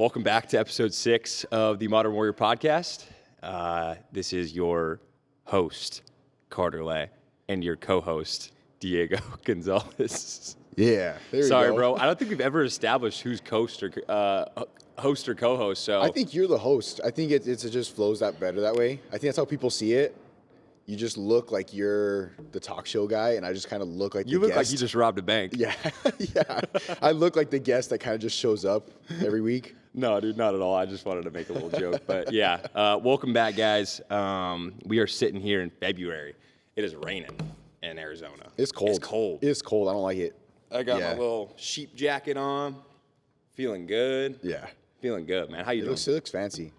Welcome back to episode 6 of the Modern Warrior podcast. This is your host, Carter Lay, and your co-host, Diego Gonzalez. Yeah, there Sorry, you go. bro. I don't think we've ever established who's host or co-host. So I think you're the host. I think it just flows that better that way. I think that's how people see it. You just look like you're the talk show guy, and I just kind of look like you the look guest. like you just robbed a bank. Yeah, yeah. I look like the guest that kind of just shows up every week. No, dude, not at all. I just wanted to make a little joke. But yeah, welcome back, guys. We are sitting here in February. It is raining in Arizona. It's cold. It's cold. It's cold. I don't like it. I got my little sheep jacket on. Feeling good. Yeah. Feeling good, man. How you doing? It looks fancy.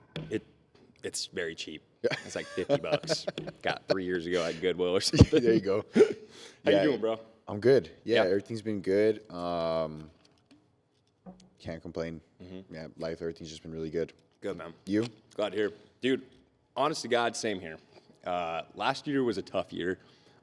It's very cheap. It's like $50. Got 3 years ago at Goodwill or something. There you go. How you doing, bro? I'm good. Yeah, Yeah. everything's been good. Can't complain. Yeah, life, everything's just been really good. Good, man. You? Glad to hear. Dude, honest to God, same here. Last year was a tough year,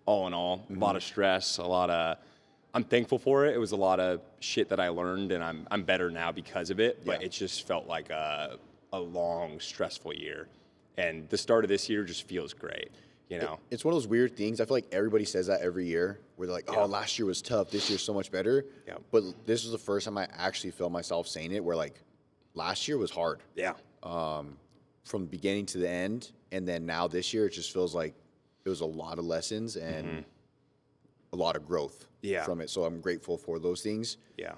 all in all. A lot of stress, I'm thankful for it. It was a lot of shit that I learned, and I'm better now because of it. But Yeah. it just felt like a long, stressful year. And the start of this year just feels great, you know? It's one of those weird things. I feel like everybody says that every year, where they're like, Yeah. "Oh, last year was tough. This year's so much better." Yeah. But this was the first time I actually felt myself saying it, where like, last year was hard Yeah. from the beginning to the end, and then now this year it just feels like it was a lot of lessons and a lot of growth Yeah. from it. So I'm grateful for those things. Yeah.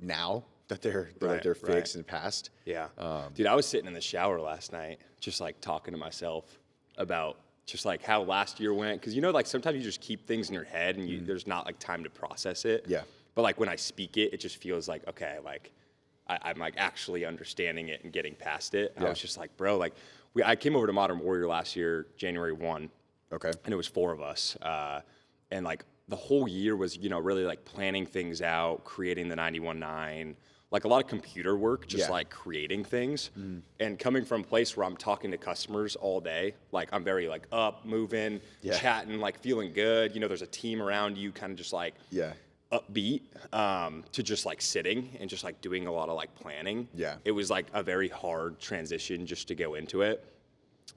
Now that they're Right, they're right. fixed and passed. Yeah. Dude, I was sitting in the shower last night, just like talking to myself about just like how last year went. Cause you know, like sometimes you just keep things in your head and there's not like time to process it. Yeah. But like when I speak it, it just feels like, okay, like I'm like actually understanding it and getting past it. And I Yeah. was just like, bro, like I came over to Modern Warrior last year, January 1, Okay. and it was 4 of us. And like the whole year was, you know, really like planning things out, creating the 91.9, like a lot of computer work, just Yeah. like creating things. And coming from a place where I'm talking to customers all day, like I'm very like up, moving, Yeah. chatting, like feeling good. You know, there's a team around you, kind of just like Yeah. upbeat, to just like sitting and just like doing a lot of like planning. Yeah. It was like a very hard transition just to go into it.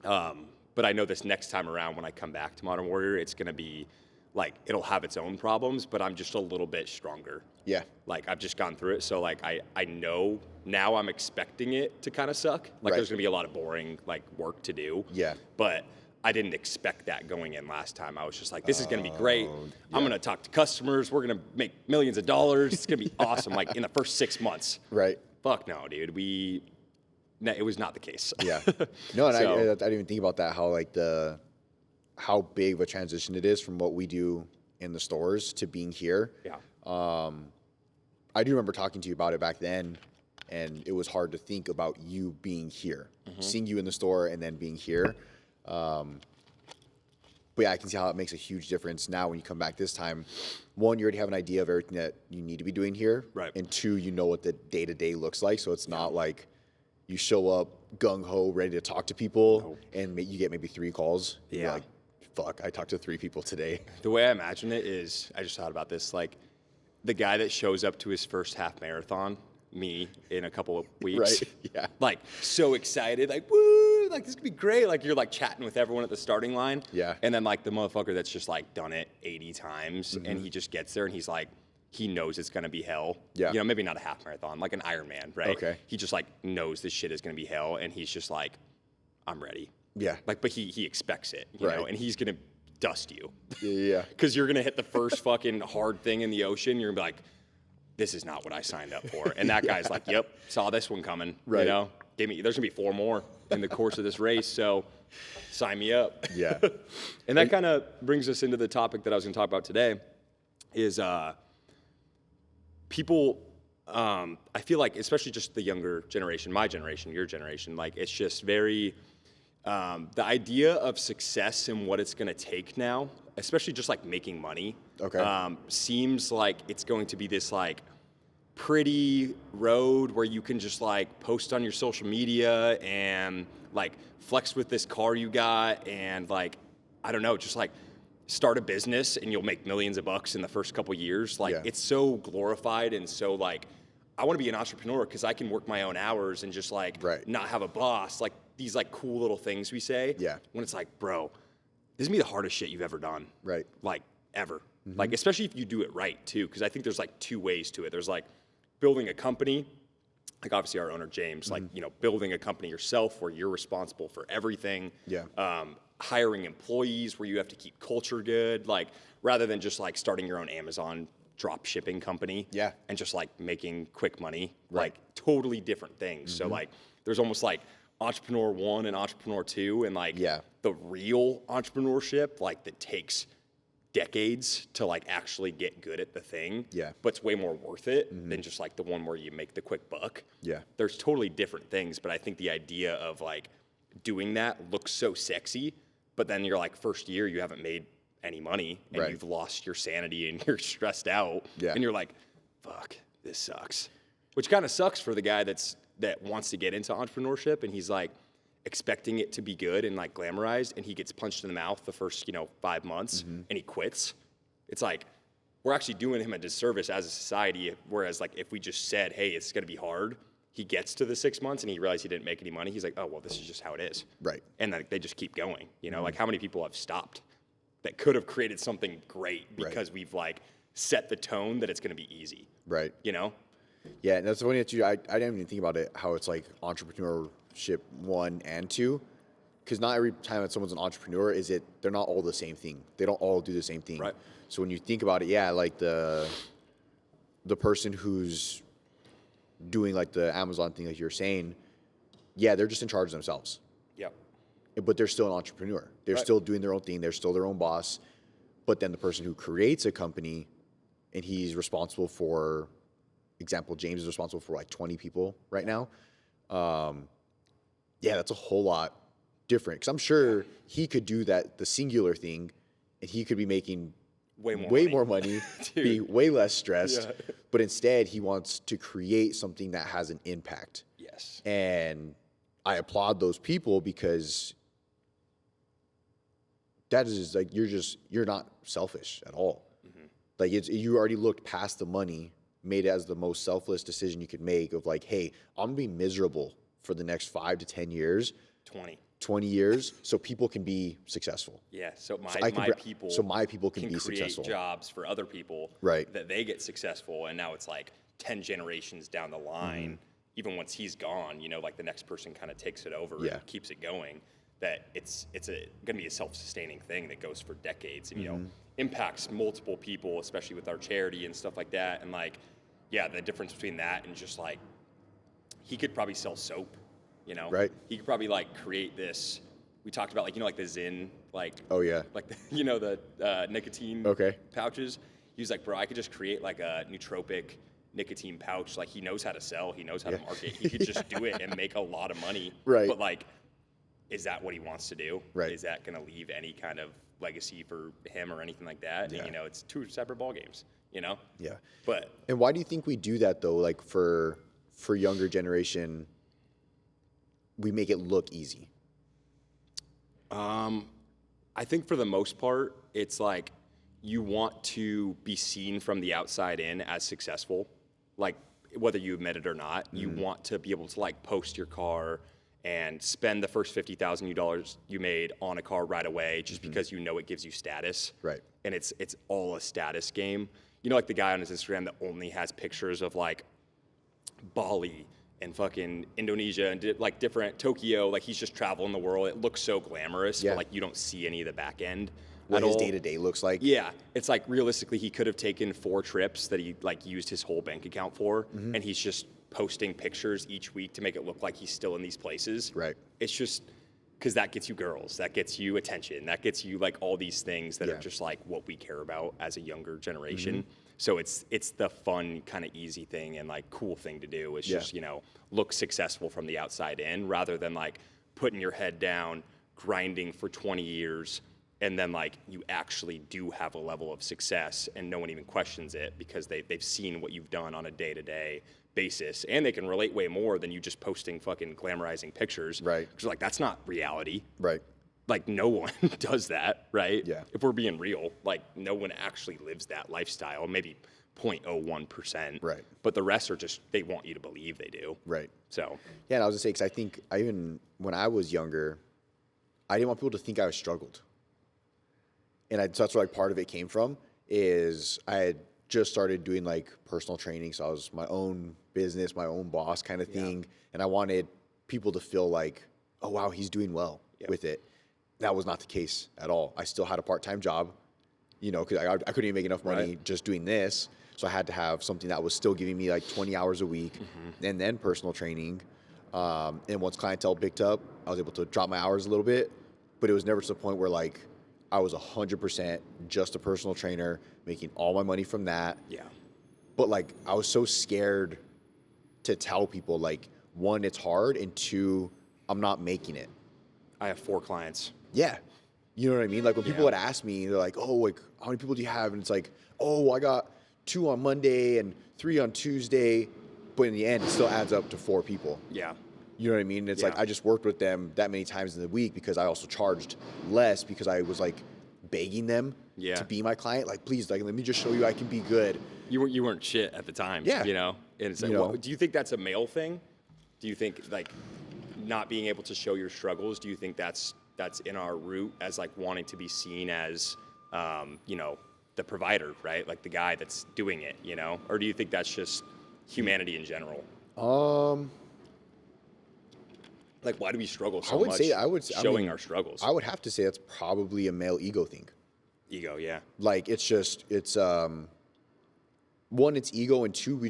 But I know this next time around when I come back to Modern Warrior, it's going to be like, it'll have its own problems, but I'm just a little bit stronger. Yeah. Like I've just gone through it. So like, I know now I'm expecting it to kind of suck. Like Right. there's gonna be a lot of boring like work to do. Yeah. But I didn't expect that going in last time. I was just like, this is gonna be great. yeah. I'm gonna talk to customers. We're gonna make millions of dollars. It's gonna be awesome. Like in the first 6 months. Right. Fuck no, dude. No, it was not the case. Yeah. No, and So- I didn't even think about that, how big of a transition it is from what we do in the stores to being here. Yeah. I do remember talking to you about it back then, and it was hard to think about you being here, seeing you in the store and then being here. But yeah, I can see how it makes a huge difference now when you come back this time. One, you already have an idea of everything that you need to be doing here. Right. And two, you know what the day-to-day looks like, so it's not like you show up gung-ho, ready to talk to people, and you get maybe 3 calls. You're Yeah. like, fuck, I talked to 3 people today. The way I imagine it is, I just thought about this, like the guy that shows up to his first half marathon, me, in a couple of weeks. Right, yeah. Like so excited, like, woo, like this could be great. Like you're like chatting with everyone at the starting line. Yeah. And then like the motherfucker that's just like done it 80 times and he just gets there and he's like, he knows it's gonna be hell. Yeah. You know, maybe not a half marathon, like an Ironman, right? Okay. He just like knows this shit is gonna be hell and he's just like, I'm ready. Yeah. Like, but he expects it, you Right. know, and he's gonna dust you. Yeah. Because you're gonna hit the first fucking hard thing in the ocean. You're gonna be like, this is not what I signed up for. And that guy's like, yep, saw this one coming. Right. You know, there's gonna be 4 more in the course of this race. So sign me up. Yeah. And that kind of brings us into the topic that I was gonna talk about today is people, I feel like, especially just the younger generation, my generation, your generation, like it's just very, the idea of success and what it's going to take now, especially just like making money, seems like it's going to be this like pretty road where you can just like post on your social media and like flex with this car you got and like, I don't know, just like start a business and you'll make millions of bucks in the first couple years. Like it's so glorified and so like, I want to be an entrepreneur because I can work my own hours and just like not have a boss. Like these like cool little things we say. Yeah. When it's like, bro, this is gonna be the hardest shit you've ever done. Right. Like ever. Like especially if you do it right too, because I think there's like two ways to it. There's like building a company, like obviously our owner James, like building a company yourself where you're responsible for everything. Yeah. Hiring employees where you have to keep culture good, like rather than just like starting your own Amazon drop shipping company. Yeah. And just like making quick money. Like totally different things. So like there's almost like entrepreneur 1 and entrepreneur 2 and like the real entrepreneurship like that takes decades to like actually get good at the thing. Yeah. But it's way more worth it than just like the one where you make the quick buck. Yeah. There's totally different things, but I think the idea of like doing that looks so sexy, but then you're like first year you haven't made any money and you've lost your sanity and you're stressed out and you're like, fuck, this sucks. Which kind of sucks for the guy that wants to get into entrepreneurship and he's like expecting it to be good and like glamorized and he gets punched in the mouth the first, 5 months and he quits. It's like we're actually doing him a disservice as a society, whereas like if we just said, hey, it's going to be hard, he gets to the 6 months and he realized he didn't make any money. He's like, oh, well, this is just how it is. Right. And like, they just keep going. Like how many people have stopped that could have created something great because we've like set the tone that it's going to be easy. Right. Yeah, and that's funny that I didn't even think about it, how it's like entrepreneurship 1 and 2. Because not every time that someone's an entrepreneur they're not all the same thing. They don't all do the same thing. Right. So when you think about it, like the person who's doing like the Amazon thing, like you're saying, they're just in charge of themselves. Yep. But they're still an entrepreneur. They're still doing their own thing. They're still their own boss. But then the person who creates a company and he's responsible for, example, James is responsible for like 20 people right now. That's a whole lot different. Because I'm sure he could do the singular thing and he could be making way more money, be way less stressed. Yeah. But instead, he wants to create something that has an impact. Yes. And I applaud those people because that is like you're not selfish at all. Like you already looked past the money, made it as the most selfless decision you could make of like, hey, I'm gonna be miserable for the next 5 to 10 years, 20 years, so people can be successful. Yeah. So my people can be create successful. Jobs for other people. Right. That they get successful, and now it's like 10 generations down the line. Even once he's gone, like the next person kind of takes it over and keeps it going. That it's going to be a self-sustaining thing that goes for decades and impacts multiple people, especially with our charity and stuff like that. And like, the difference between that and just like he could probably sell soap, right? He could probably like create this. We talked about like like the Zyn, like like the the nicotine pouches. He was like, bro, I could just create like a nootropic nicotine pouch. Like he knows how to sell, he knows how to market. He could just do it and make a lot of money. Right. But like, is that what he wants to do? Right. Is that going to leave any kind of legacy for him or anything like that? Yeah. And, it's two separate ball games, Yeah. But and why do you think we do that though? Like for younger generation, we make it look easy. I think for the most part, it's like you want to be seen from the outside in as successful, like whether you admit it or not. You want to be able to like post your car and spend the first $50,000 you made on a car right away just because it gives you status. Right. And it's all a status game. Like the guy on his Instagram that only has pictures of like Bali and fucking Indonesia and like different Tokyo, like he's just traveling the world. It looks so glamorous, but like you don't see any of the back end. What his day-to-day looks like. Yeah. It's like realistically he could have taken 4 trips that he like used his whole bank account for and he's just posting pictures each week to make it look like he's still in these places. Right. It's just because that gets you girls, that gets you attention, that gets you like all these things that are just like what we care about as a younger generation. So it's the fun, kind of easy thing and like cool thing to do is just, look successful from the outside in rather than like putting your head down, grinding for 20 years, and then like you actually do have a level of success and no one even questions it because they've seen what you've done on a day-to-day basis and they can relate way more than you just posting fucking glamorizing pictures. Right. Because like that's not reality. Right. like no one does that, right? Yeah. If we're being real, like no one actually lives that lifestyle, maybe 0.01%. Right. But the rest are just, they want you to believe they do. Right. So, Yeah, and I was gonna say, because I think when I was younger, I didn't want people to think I was struggled. And so that's where like part of it came from, is I had just started doing like personal training. So I was my own business, my own boss kind of thing. And I wanted people to feel like, oh, wow, he's doing well with it. That was not the case at all. I still had a part-time job, you know, because I couldn't even make enough money just doing this. So I had to have something that was still giving me like 20 hours a week and then personal training. And once clientele picked up, I was able to drop my hours a little bit, but it was never to the point where like I was 100% just a personal trainer, making all my money from that. yeah. But like I was so scared to tell people, like, one, it's hard, and two, I'm not making it. I have 4 clients. Yeah. You know what I mean? Like when people would ask me, they're like, oh, like how many people do you have? And it's like, oh, I got 2 on Monday and 3 on Tuesday. But in the end, it still adds up to 4 people. Yeah. You know what I mean? It's like I just worked with them that many times in the week because I also charged less because I was like begging them to be my client. Like, please, like, let me just show you I can be good. You weren't shit at the time. Yeah. You know? And it's like, well, do you think that's a male thing? Do you think like not being able to show your struggles, do you think that's in our root as like wanting to be seen as, you know, the provider, right? Like the guy that's doing it, you know? Or do you think that's just humanity in general? Like, why do we struggle so much showing our struggles? I would have to say that's probably a male ego thing. Ego, yeah. Like, it's one, it's ego, and two,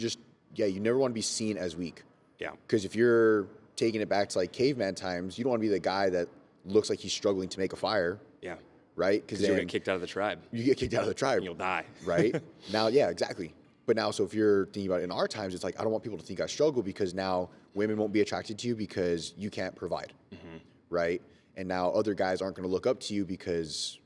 you never want to be seen as weak. Yeah. Because if you're taking it back to like caveman times, you don't want to be the guy that looks like he's struggling to make a fire. Yeah. Right? Because you'll get kicked out of the tribe. You get kicked out of the tribe. And you'll die. Right? Now, yeah, exactly. But now, so if you're thinking about it in our times, it's like, I don't want people to think I struggle because now women won't be attracted to you because you can't provide. Right? And now other guys aren't going to look up to you because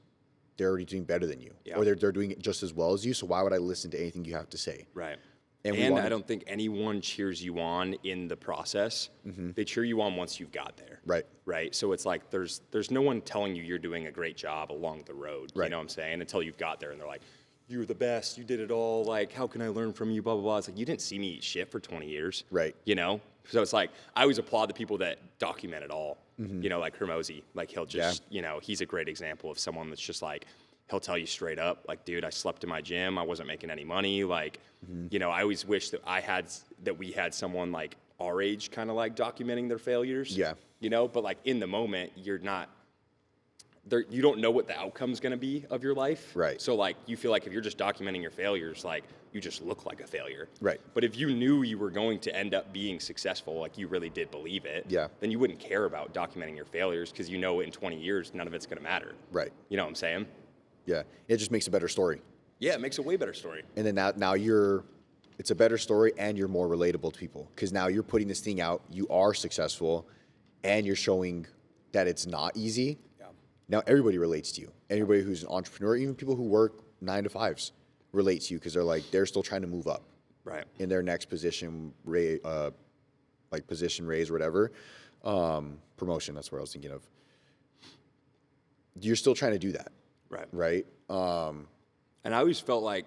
they're already doing better than you. Yeah. Or they're doing it just as well as you. So why would I listen to anything you have to say? Right. And I don't think anyone cheers you on in the process. They cheer you on once you've got there. Right. Right. So it's like there's no one telling you you're doing a great job along the road. Right. You know what I'm saying? Until you've got there and they're like, you're the best. You did it all. Like, how can I learn from you? Blah, blah, blah. It's like, you didn't see me eat shit for 20 years. Right. You know? So it's like, I always applaud the people that document it all. You know, like Hermosi. Like, he'll just, you know, he's a great example of someone that's just like, he'll tell you straight up, like, dude, I slept in my gym. I wasn't making any money. Like, you know, I always wish that we had someone like our age kind of like documenting their failures. Yeah. You know, but like in the moment, you're not there. You don't know what the outcome's going to be of your life. Right. So like, you feel like if you're just documenting your failures, like you just look like a failure. Right. But if you knew you were going to end up being successful, like you really did believe it, then you wouldn't care about documenting your failures because you know in 20 years, none of it's going to matter. Right. You know what I'm saying? Yeah, it just makes a better story. Yeah, it makes a way better story. And then now it's a better story and you're more relatable to people because now you're putting this thing out, you are successful, and you're showing that it's not easy. Yeah. Now everybody relates to you. Everybody who's an entrepreneur, even people who work 9 to 5s, relate to you because they're still trying to move up. Right. In their next position, like position raise or whatever, promotion. That's what I was thinking of. You're still trying to do that. Right. Right. And I always felt like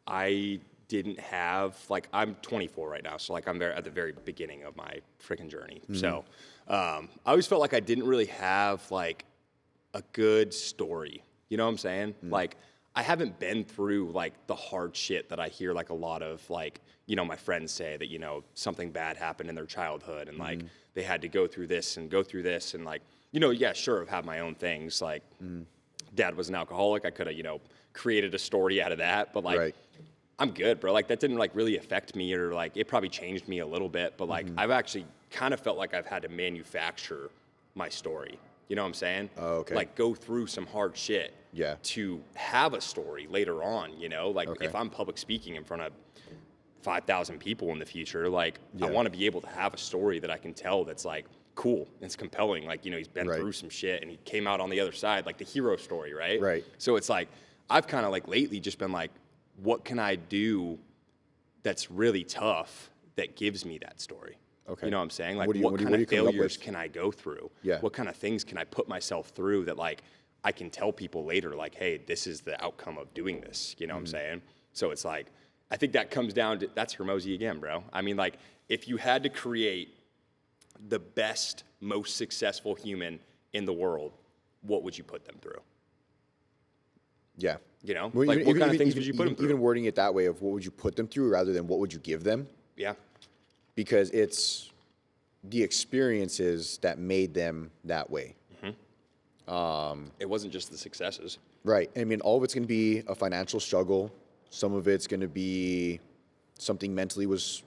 I didn't have, like, I'm 24 right now, so like I'm at the very beginning of my freaking journey. So I always felt like I didn't really have like a good story. You know what I'm saying? Like, I haven't been through like the hard shit that I hear like a lot of like, you know, my friends say that, you know, something bad happened in their childhood and like they had to go through this and like, you know, yeah, sure, I've had my own things. Like, dad was an alcoholic. I could have, you know, created a story out of that, but like, I'm good, bro. Like, that didn't like really affect me, or like, it probably changed me a little bit, but like, I've actually kind of felt like I've had to manufacture my story. You know what I'm saying? Oh, okay. Like, go through some hard shit to have a story later on, you know? Like, if I'm public speaking in front of 5,000 people in the future, like, I want to be able to have a story that I can tell that's like, cool, it's compelling, like, you know, he's been through some shit and he came out on the other side, like the hero story, right? Right. So it's like, I've kind of like lately just been like, what can I do that's really tough that gives me that story? Okay. You know what I'm saying? Like, What do you- what what do you- kind what do of you come up failures with? can I go through? Yeah. What kind of things can I put myself through that, like, I can tell people later, like, hey, this is the outcome of doing this. You know what I'm saying? So it's like, I think that comes down to, that's Hermosi again, bro. I mean, like, if you had to create the best, most successful human in the world, what would you put them through? Yeah. You know, Well, like, even- what kind even- of things even- would you put them through? Even wording it that way of what would you put them through rather than what would you give them? Yeah. Because it's the experiences that made them that way. It wasn't just the successes. Right. I mean, all of it's going to be a financial struggle. Some of it's going to be something mentally was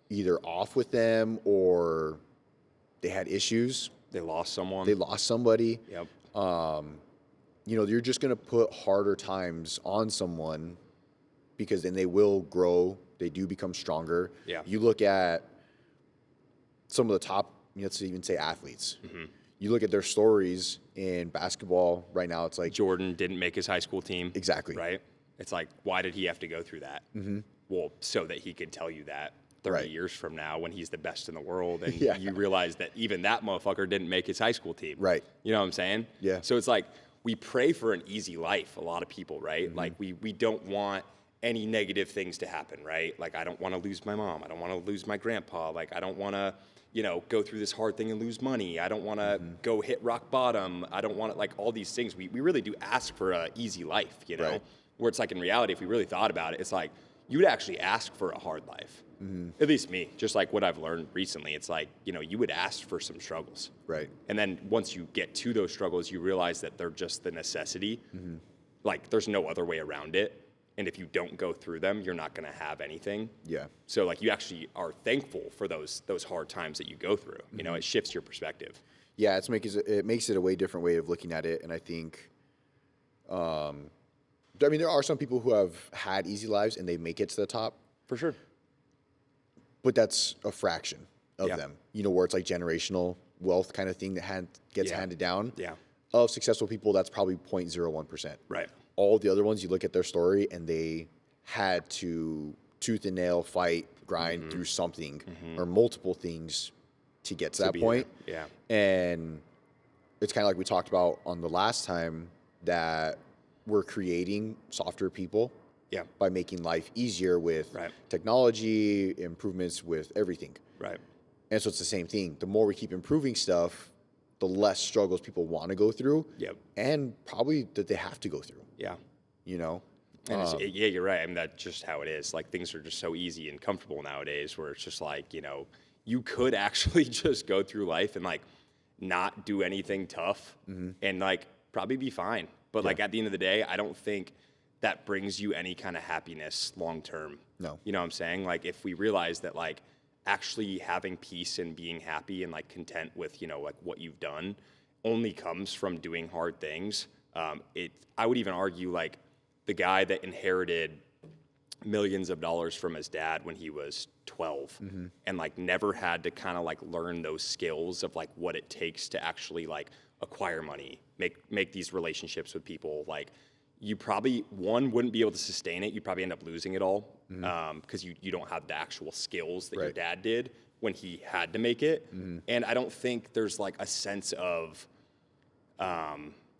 either off with them or they had issues. They lost someone. They lost somebody. Yep. You know, you're just going to put harder times on someone because then they will grow. They do become stronger. Yeah. You look at some of the top, let's even say athletes. You look at their stories in basketball right now, it's like, Jordan didn't make his high school team. Exactly. Right? It's like, why did he have to go through that? Well, so that he could tell you that 30 Right. years from now when he's the best in the world and Yeah. you realize that even that motherfucker didn't make his high school team. Right. You know what I'm saying? Yeah. So it's like, we pray for an easy life, a lot of people, right? Mm-hmm. Like, we don't want any negative things to happen, right? Like, I don't want to lose my mom. I don't want to lose my grandpa. Like, I don't want to, you know, go through this hard thing and lose money. I don't want to Mm-hmm. go hit rock bottom. I don't want to, like, all these things. We really do ask for an easy life, you know? Right. Where it's like, in reality, if we really thought about it, it's like, you would actually ask for a hard life. At least me, just like what I've learned recently. It's like, you know, you would ask for some struggles. Right. And then once you get to those struggles, you realize that they're just the necessity. Like, there's no other way around it. And if you don't go through them, you're not going to have anything. Yeah. So, like, you actually are thankful for those hard times that you go through. You know, it shifts your perspective. Yeah, it makes it a way different way of looking at it. And I think, I mean, there are some people who have had easy lives and they make it to the top, For sure. but that's a fraction of Yeah. them. You know, where it's like generational wealth kind of thing that gets Yeah. handed down. Yeah. Of successful people, that's probably 0.01%. Right. All the other ones, you look at their story and they had to tooth and nail, fight, grind through something or multiple things to get to that be point. there. And it's kind of like we talked about on the last time that we're creating softer people Yeah. by making life easier with Right. technology, improvements with everything. Right. And so it's the same thing. The more we keep improving stuff, the less struggles people want to go through. Yep. And probably that they have to go through, Yeah. you know? And yeah, you're right. I mean, that's just how it is. Like, things are just so easy and comfortable nowadays where it's just like, you know, you could actually just go through life and, like, not do anything tough and, like, probably be fine. But, like, at the end of the day, I don't think that brings you any kind of happiness long term. No. You know what I'm saying? Like, if we realize that, like, actually having peace and being happy and, like, content with, you know, like, what you've done only comes from doing hard things. I would even argue, like, the guy that inherited millions of dollars from his dad when he was 12 and, like, never had to kind of, like, learn those skills of, like, what it takes to actually, like, acquire money, make these relationships with people. Like, you probably, one, wouldn't be able to sustain it. You'd probably end up losing it all because you don't have the actual skills that your Right. dad did when he had to make it. And I don't think there's, like, a sense of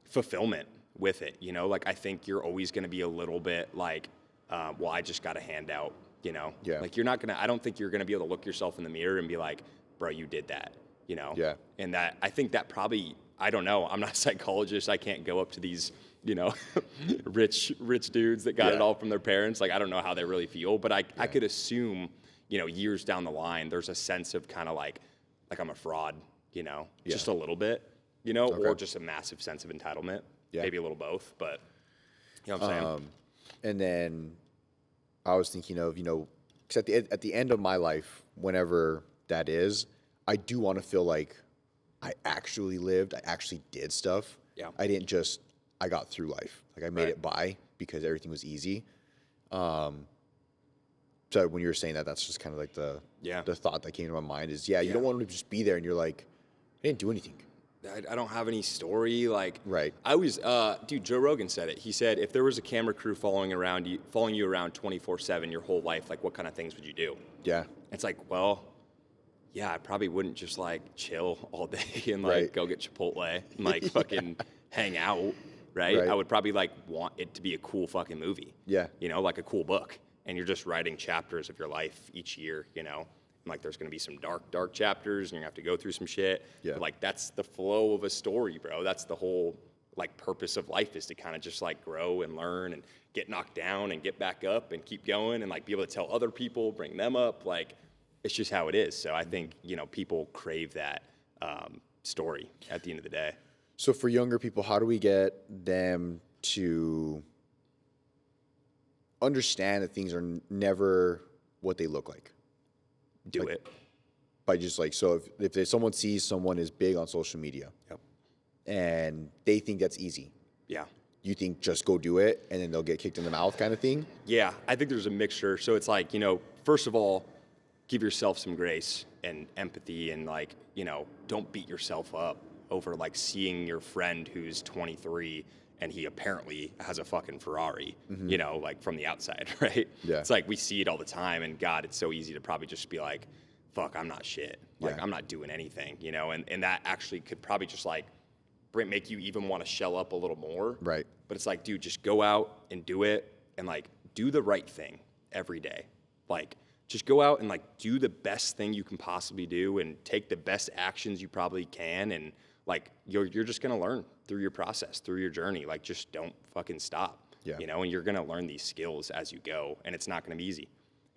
fulfillment with it, you know? Like, I think you're always going to be a little bit like, well, I just got a handout, you know? Yeah. Like, I don't think you're going to be able to look yourself in the mirror and be like, bro, you did that, you know? Yeah. And that, I think that probably, I don't know, I'm not a psychologist. I can't go up to these, you know, rich dudes that got it Yeah. all from their parents. Like, I don't know how they really feel, but I could assume, you know, years down the line, there's a sense of kind of like I'm a fraud, you know, just a little bit, you know, or just a massive sense of entitlement. Yeah. Maybe a little both, but you know what I'm saying? And then I was thinking of, you know, because at the end of my life, whenever that is, I do want to feel like I actually lived, I actually did stuff. Yeah. I didn't just, I got through life. Like, I made Right. it by because everything was easy. So when you were saying that, that's just kind of like the thought that came to my mind is, you don't want to just be there and you're like, I didn't do anything. I don't have any story. Like, Right. I was, dude, Joe Rogan said it. He said, if there was a camera crew following you around 24/7 your whole life, like, what kind of things would you do? Yeah. It's like, well, Yeah, I probably wouldn't just like chill all day and like Right. go get Chipotle and like fucking hang out, right? Right. I would probably like want it to be a cool fucking movie. Yeah. You know, like a cool book. And you're just writing chapters of your life each year, you know? And like there's gonna be some dark chapters and you're gonna have to go through some shit. Yeah. But like that's the flow of a story, bro. That's the whole like purpose of life, is to kind of just like grow and learn and get knocked down and get back up and keep going and like be able to tell other people, bring them up. Like it's just how it is. So I think, you know, people crave that story at the end of the day. So for younger people, how do we get them to understand that things are never what they look like? Do Like, it. By just like, so if there's someone sees someone is big on social media Yep. and they think that's easy, Yeah. you think just go do it and then they'll get kicked in the mouth kind of thing? Yeah, I think there's a mixture. So it's like, you know, first of all, give yourself some grace and empathy and like, you know, don't beat yourself up over like seeing your friend who's 23 and he apparently has a fucking Ferrari, you know, like from the outside, right? Yeah. It's like we see it all the time, and God, it's so easy to probably just be like, fuck, I'm not shit. Like Yeah. I'm not doing anything, you know, and that actually could probably just like make you even want to shell up a little more. Right. But it's like, dude, just go out and do it and like do the right thing every day. Like just go out and like do the best thing you can possibly do and take the best actions you probably can, and like you're just gonna learn through your process, through your journey. Like just don't fucking stop. Yeah. You know, and you're gonna learn these skills as you go, and it's not gonna be easy.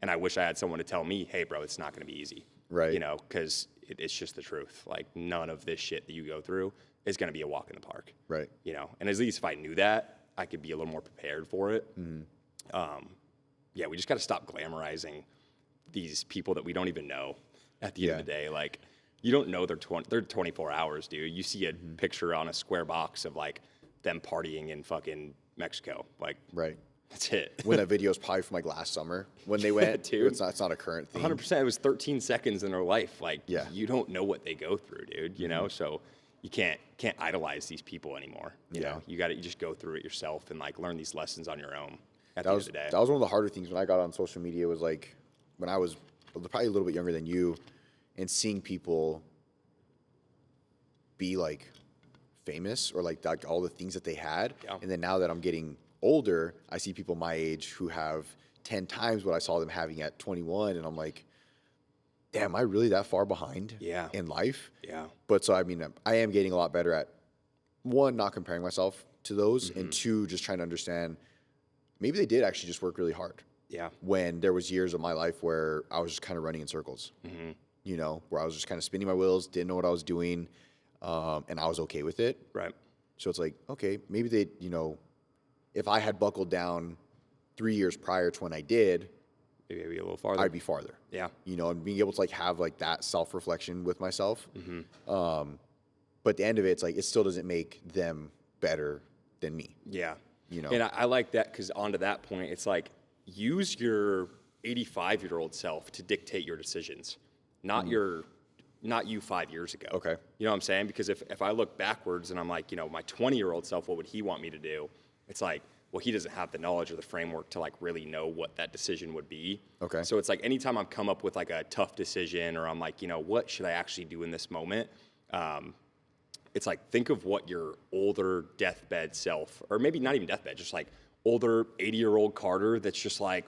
And I wish I had someone to tell me, hey bro, it's not gonna be easy. Right. You know, because it's just the truth. Like none of this shit that you go through is gonna be a walk in the park. Right. You know, and at least if I knew that, I could be a little more prepared for it. Yeah, we just got to stop glamorizing these people that we don't even know at the end of the day. Like, you don't know they're 24 hours, dude. You see a picture on a square box of like them partying in fucking Mexico. Like, Right. that's it. When that video is probably from like last summer when they went, Dude. it's not a current thing. 100%. It was 13 seconds in their life. Like, Yeah. you don't know what they go through, dude. You know, so you can't idolize these people anymore. You know, you just go through it yourself and like learn these lessons on your own at the end of the day. That was one of the harder things when I got on social media, was like when I was probably a little bit younger than you, and seeing people be like famous or like all the things that they had. Yeah. And then now that I'm getting older, I see people my age who have 10 times what I saw them having at 21. And I'm like, damn, am I really that far behind in life? Yeah. But so, I mean, I am getting a lot better at, one, not comparing myself to those, and two, just trying to understand maybe they did actually just work really hard. Yeah. When there was years of my life where I was just kind of running in circles, you know, where I was just kind of spinning my wheels, didn't know what I was doing, and I was okay with it. Right. So it's like, okay, maybe they, you know, if I had buckled down 3 years prior to when I did, Maybe a little farther. I'd be farther. Yeah. You know, and being able to like have like that self-reflection with myself. But at the end of it, it's like, it still doesn't make them better than me. Yeah. You know? And I like that, because onto that point, it's like, use your 85-year-old self to dictate your decisions, not you 5 years ago. Okay. You know what I'm saying? Because if I look backwards and I'm like, you know, my 20-year-old self, what would he want me to do? It's like, well, he doesn't have the knowledge or the framework to like really know what that decision would be. Okay. So it's like anytime I've come up with like a tough decision, or I'm like, you know, what should I actually do in this moment? It's like, think of what your older deathbed self, or maybe not even deathbed, just like older 80-year-old Carter that's just like,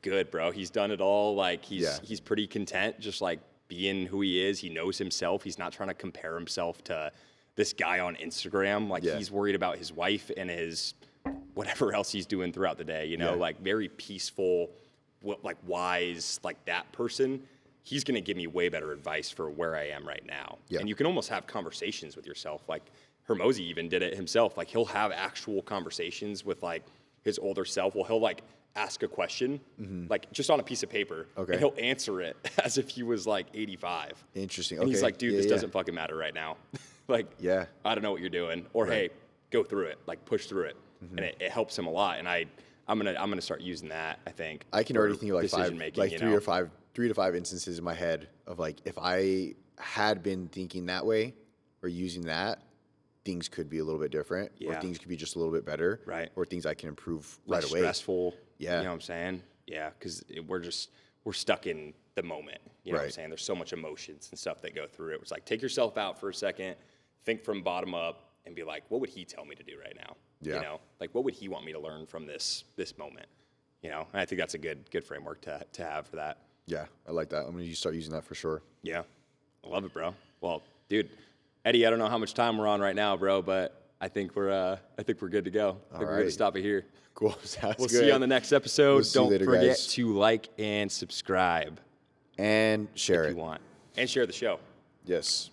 good, bro. He's done it all. Like he's pretty content, just like being who he is. He knows himself. He's not trying to compare himself to this guy on Instagram. Like he's worried about his wife and his whatever else he's doing throughout the day, you know, like very peaceful, like wise, like that person. He's going to give me way better advice for where I am right now. And you can almost have conversations with yourself. Like Hermosi even did it himself. Like he'll have actual conversations with like his older self. Well, he'll like ask a question, like just on a piece of paper, and he'll answer it as if he was like 85. Interesting. And he's like, dude, this doesn't fucking matter right now. Like, I don't know what you're doing. Or hey, go through it, like push through it. And it helps him a lot. And I'm gonna start using that, I think. I can already think of like three to five instances in my head of like, if I had been thinking that way or using that, things could be a little bit different, or things could be just a little bit better, right? Or things I can improve Less right away. Stressful, you know what I'm saying? Yeah, because we're stuck in the moment. You know what I'm Right. saying? There's so much emotions and stuff that go through it. It's like, take yourself out for a second, think from bottom up, and be like, what would he tell me to do right now? Yeah. You know, like, what would he want me to learn from this moment? You know, and I think that's a good framework to have for that. Yeah, I like that. I'm going to start using that for sure. Yeah. I love it, bro. Well, dude, Eddie, I don't know how much time we're on right now, bro, but I think we're good to go. I think we're going to stop it here. Cool. Sounds We'll good. see you on the next episode. We'll see you Don't later, forget guys. to like and subscribe And share if it. you want. And share the show. Yes.